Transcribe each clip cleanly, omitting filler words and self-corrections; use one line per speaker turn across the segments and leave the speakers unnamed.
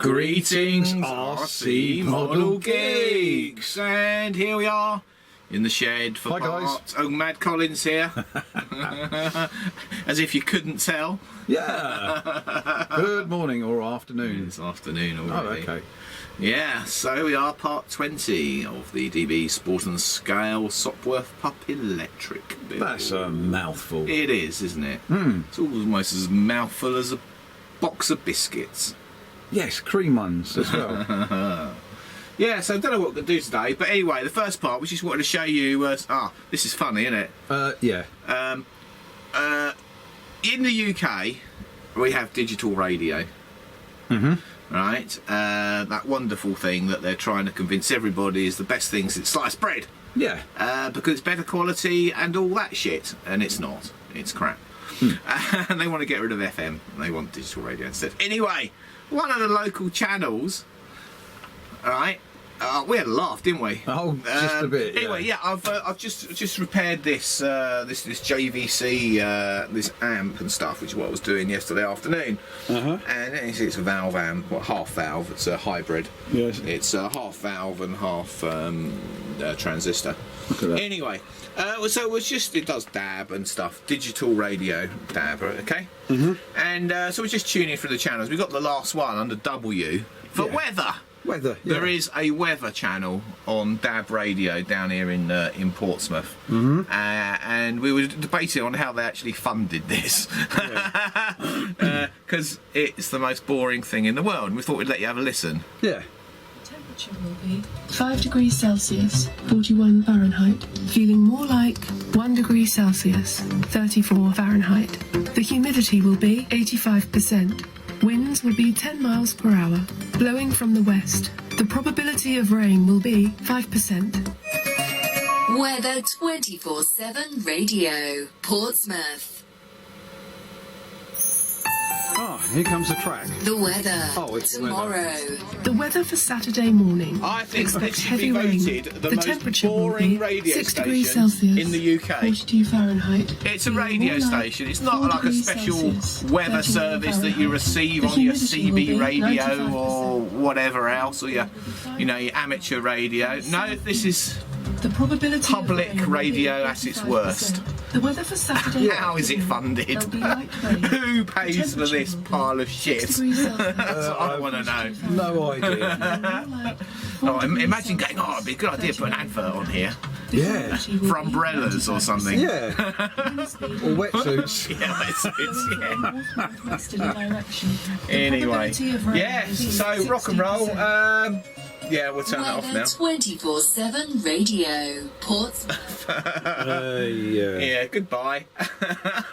Greetings, RC Model Geeks, and here we are in the shed for parts. Oh, Mad Collins here, as if you couldn't tell.
Yeah. Good morning or afternoon.
It's afternoon already.
Oh, okay.
Yeah, so here we are, part 20 of the DB Sport and Scale Sopwith Pup Electric build.
That's a mouthful.
It is, isn't it?
Mm.
It's almost as mouthful as a box of biscuits.
Yes, cream ones as well.
Yeah, so I don't know what we're going to do today, but anyway, the first part we just wanted to show you was... this is funny, isn't it?
Yeah.
In the UK, we have digital radio.
Mm-hmm.
Right? That wonderful thing that they're trying to convince everybody is the best thing since sliced bread.
Yeah.
Because it's better quality and all that shit. And it's not. It's crap. And they want to get rid of FM. They want digital radio instead. Anyway, one of the local channels... Alright, we had a laugh, didn't we?
Oh, just a bit.
Anyway, yeah, I've just repaired this this JVC this amp and stuff, which is what I was doing yesterday afternoon. And it's a valve amp, well, half valve. It's a hybrid.
Yes.
It's a half valve and half transistor.
Look at that.
Anyway, so it was just, it does DAB and stuff, digital radio DAB, okay? And so we're just tuning through the channels. We got the last one under W for weather.
Weather, yeah.
There is a weather channel on DAB radio down here in Portsmouth, and we were debating on how they actually funded this, because it's the most boring thing in the world. And we thought we'd let you have a listen.
Yeah.
Temperature will be 5 degrees Celsius, 41 Fahrenheit, feeling more like 1 degree Celsius, 34 Fahrenheit. The humidity will be 85%. Winds will be 10 miles per hour, blowing from the west. The probability of rain will be 5%.
Weather 24/7 Radio, Portsmouth.
Oh, here comes the track.
The weather
tomorrow.
The weather for Saturday morning.
I think
expect
this should
heavy
be
rain.
voted the most
temperature
boring
will be
radio
6 degrees
station
Celsius,
in the UK.
42 Fahrenheit.
It's a
feeling
radio
more like
station. It's not
4
like a
degrees
special
Celsius,
weather
39
service that you
Fahrenheit.
receive
The
on your
humidity will
CB
be
radio
95%.
or whatever else, or your amateur radio. No, this is
The probability
public
of rain will
radio
be
at its
85%.
worst.
The weather for Saturday.
How is it funded?
There'll be light rain.
Who pays for this pile of
6
shit?
degrees Celsius.
That's what I want to know.
No idea.
Imagine going, it'd be a good idea to put an advert on here
Yeah.
for umbrellas or something.
Yeah. Or wetsuits.
Anyway, yes, so rock and roll. Yeah, we'll turn that off now.
24/7 Radio, Portsmouth.
Yeah, goodbye.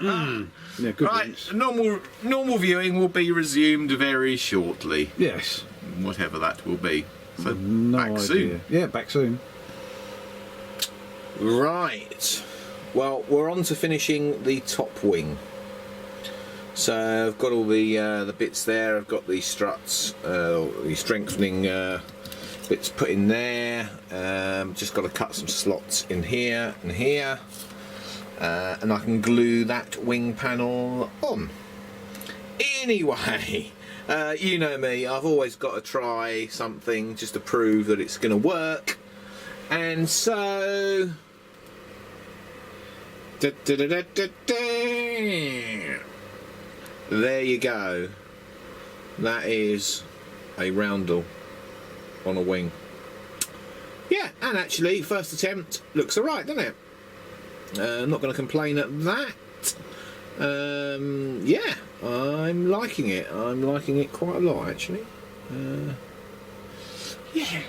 Yeah, good
Right,
ones.
normal viewing will be resumed very shortly,
Yes.
whatever that will be. So
No
back
idea.
soon.
Yeah, back soon.
Right. Well, we're on to finishing the top wing. So I've got all the bits there. I've got the struts, the strengthening bits put in there. Just got to cut some slots in here and here, and I can glue that wing panel on. Anyway, you know me. I've always got to try something just to prove that it's going to work, and so. There you go. That is a roundel on a wing. Yeah, and actually, first attempt looks alright, doesn't it? Not going to complain at that. Yeah, I'm liking it. I'm liking it quite a lot, actually. Yeah.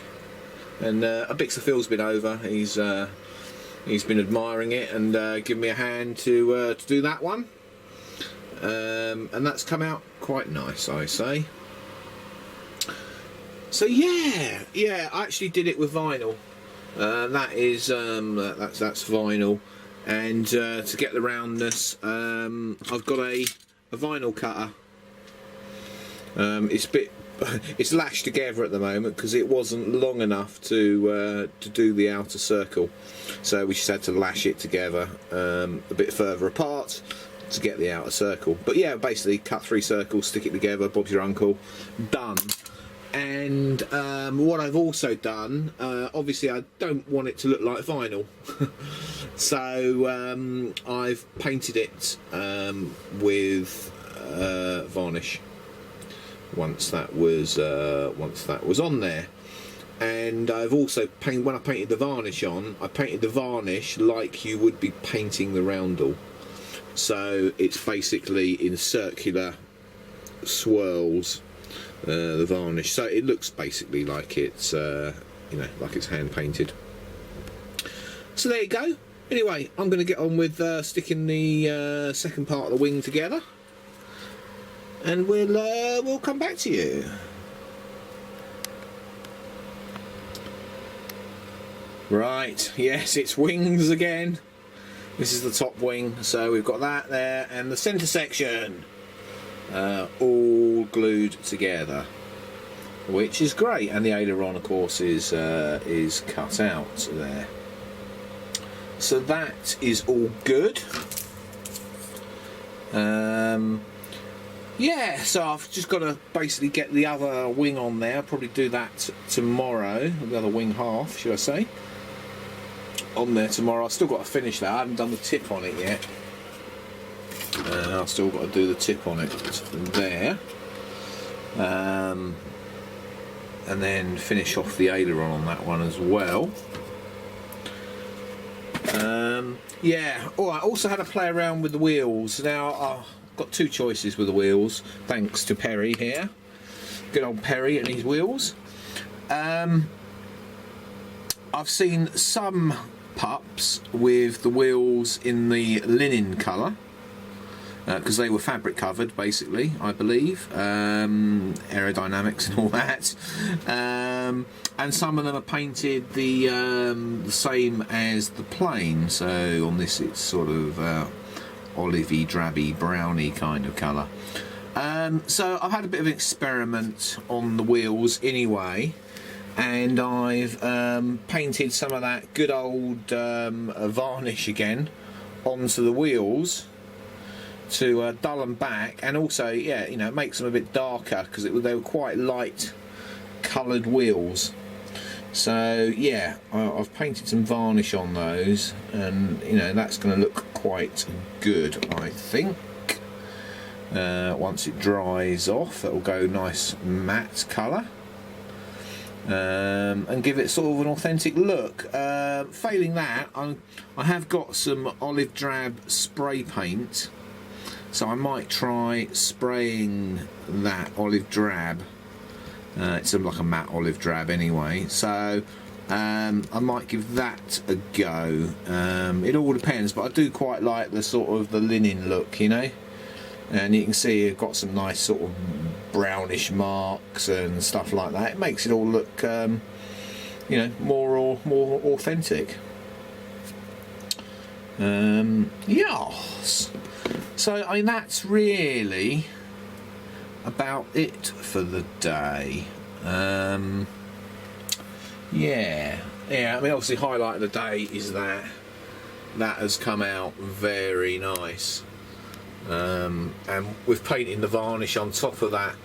And Abixa Phil's been over. He's been admiring it and given me a hand to do that one. And that's come out quite nice, I say. So yeah, I actually did it with vinyl. That is that's vinyl, and to get the roundness, I've got a vinyl cutter. It's lashed together at the moment because it wasn't long enough to do the outer circle, so we just had to lash it together a bit further apart to get the outer circle. But yeah, basically cut 3 circles, stick it together, Bob's your uncle, done. And what I've also done, obviously I don't want it to look like vinyl, so I've painted it with varnish once that was on there. And I've also painted, when I painted the varnish on, I painted the varnish like you would be painting the roundel. So it's basically in circular swirls, the varnish. So it looks basically like it's, like it's hand painted. So there you go. Anyway, I'm going to get on with sticking the second part of the wing together, and we'll come back to you. Right, yes, it's wings again. This is the top wing, so we've got that there, and the centre section all glued together, which is great. And the aileron, of course, is cut out there. So that is all good. Yeah, so I've just got to basically get the other wing on there. I'll probably do that tomorrow, the other wing half, should I say, on there tomorrow. I've still got to finish that. I haven't done the tip on it yet. I've still got to do the tip on it there, and then finish off the aileron on that one as well. Yeah, alright, I also had to play around with the wheels. Now I've got two choices with the wheels, thanks to Perry here. Good old Perry and his wheels. I've seen some pups with the wheels in the linen colour, because they were fabric covered, basically, I believe, aerodynamics and all that, and some of them are painted the same as the plane. So on this it's sort of olivey, drabby, browny kind of colour. So I've had a bit of an experiment on the wheels anyway, and I've painted some of that good old varnish again onto the wheels to dull them back, and also, yeah, you know, it makes them a bit darker, because they were quite light coloured wheels. So yeah, I've painted some varnish on those, and you know, that's going to look quite good, I think. Once it dries off, it'll go nice matte colour, and give it sort of an authentic look. Failing that, I have got some olive drab spray paint, so I might try spraying that olive drab. It's like a matte olive drab anyway, so I might give that a go. It all depends, but I do quite like the sort of the linen look, you know. And you can see I've got some nice sort of brownish marks and stuff like that. It makes it all look, you know, more authentic. Yes. So I mean, that's really about it for the day. Yeah. I mean, obviously, highlight of the day is that has come out very nice. And with painting the varnish on top of that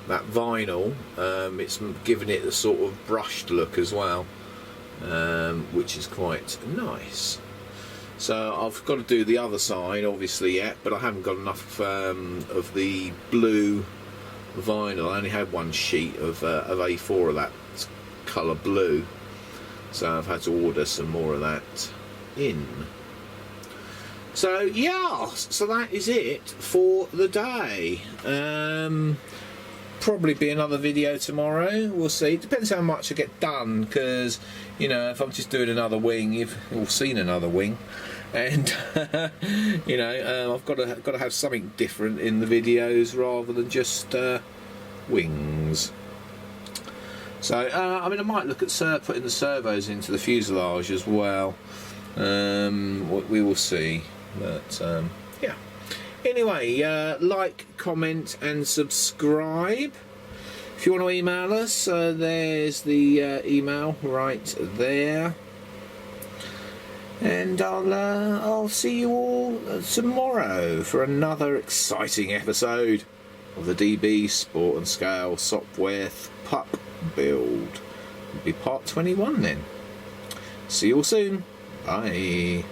that vinyl, it's given it a sort of brushed look as well, which is quite nice. So I've got to do the other side obviously yet, but I haven't got enough of the blue vinyl. I only had one sheet of A4 of that colour blue, so I've had to order some more of that in. So yeah, so that is it for the day. Probably be another video tomorrow, we'll see. Depends how much I get done, because you know, if I'm just doing another wing, you've all seen another wing, and you know, I've got to have something different in the videos rather than just wings. So I mean, I might look at putting the servos into the fuselage as well. We will see. But yeah, anyway, like, comment and subscribe. If you want to email us, there's the email right there, and I'll see you all tomorrow for another exciting episode. of the DB Sport and Scale Sopwith Pup build. It'll be part 21 then. See you all soon. Bye.